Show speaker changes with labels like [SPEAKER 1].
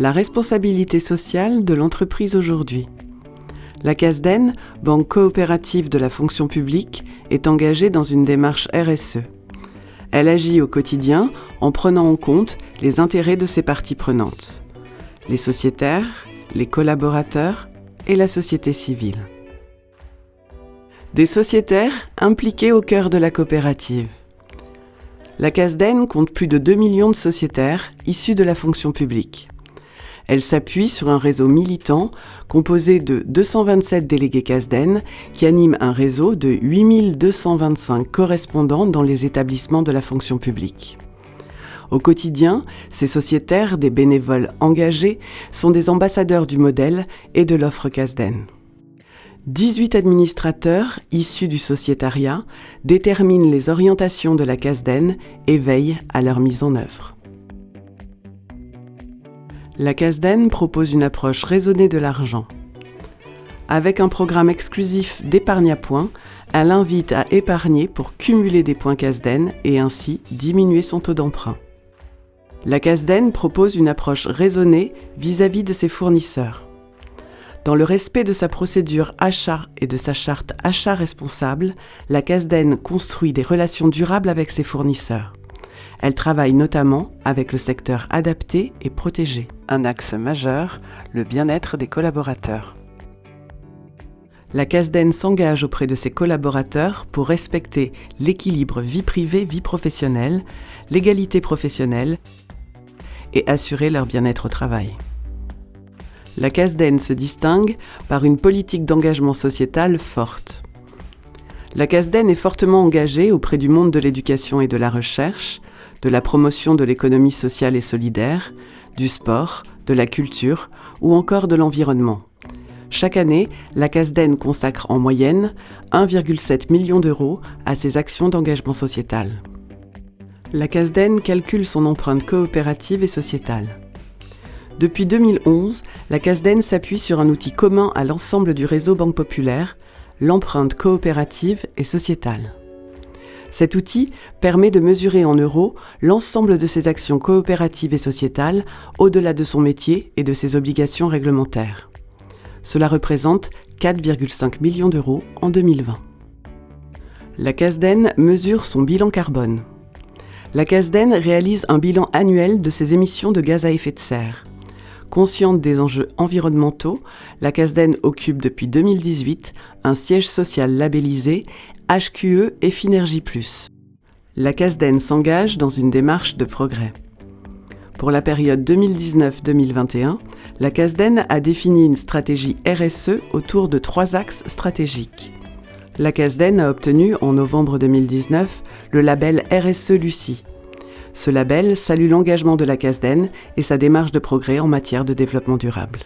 [SPEAKER 1] La responsabilité sociale de l'entreprise aujourd'hui. La Casden, banque coopérative de la fonction publique, est engagée dans une démarche RSE. Elle agit au quotidien en prenant en compte les intérêts de ses parties prenantes, les sociétaires, les collaborateurs et la société civile. Des sociétaires impliqués au cœur de la coopérative. La Casden compte plus de 2 millions de sociétaires issus de la fonction publique. Elle s'appuie sur un réseau militant composé de 227 délégués Casden qui animent un réseau de 8225 correspondants dans les établissements de la fonction publique. Au quotidien, ces sociétaires, des bénévoles engagés, sont des ambassadeurs du modèle et de l'offre Casden. 18 administrateurs issus du sociétariat déterminent les orientations de la Casden et veillent à leur mise en œuvre. La Casden propose une approche raisonnée de l'argent. Avec un programme exclusif d'épargne à points, elle invite à épargner pour cumuler des points Casden et ainsi diminuer son taux d'emprunt. La Casden propose une approche raisonnée vis-à-vis de ses fournisseurs. Dans le respect de sa procédure achat et de sa charte achat responsable, la Casden construit des relations durables avec ses fournisseurs. Elle travaille notamment avec le secteur adapté et protégé. Un axe majeur, le bien-être des collaborateurs. La Casden s'engage auprès de ses collaborateurs pour respecter l'équilibre vie privée-vie professionnelle, l'égalité professionnelle et assurer leur bien-être au travail. La Casden se distingue par une politique d'engagement sociétal forte. La Casden est fortement engagée auprès du monde de l'éducation et de la recherche, de la promotion de l'économie sociale et solidaire, du sport, de la culture ou encore de l'environnement. Chaque année, la Casden consacre en moyenne 1,7 million d'euros à ses actions d'engagement sociétal. La Casden calcule son empreinte coopérative et sociétale. Depuis 2011, la Casden s'appuie sur un outil commun à l'ensemble du réseau Banque Populaire, l'empreinte coopérative et sociétale. Cet outil permet de mesurer en euros l'ensemble de ses actions coopératives et sociétales au-delà de son métier et de ses obligations réglementaires. Cela représente 4,5 millions d'euros en 2020. La Casden mesure son bilan carbone. La Casden réalise un bilan annuel de ses émissions de gaz à effet de serre. Consciente des enjeux environnementaux, la Casden occupe depuis 2018 un siège social labellisé HQE et Finergie Plus. La Casden s'engage dans une démarche de progrès. Pour la période 2019-2021, la Casden a défini une stratégie RSE autour de 3 axes stratégiques. La Casden a obtenu en novembre 2019 le label RSE Lucie. Ce label salue l'engagement de la Casden et sa démarche de progrès en matière de développement durable.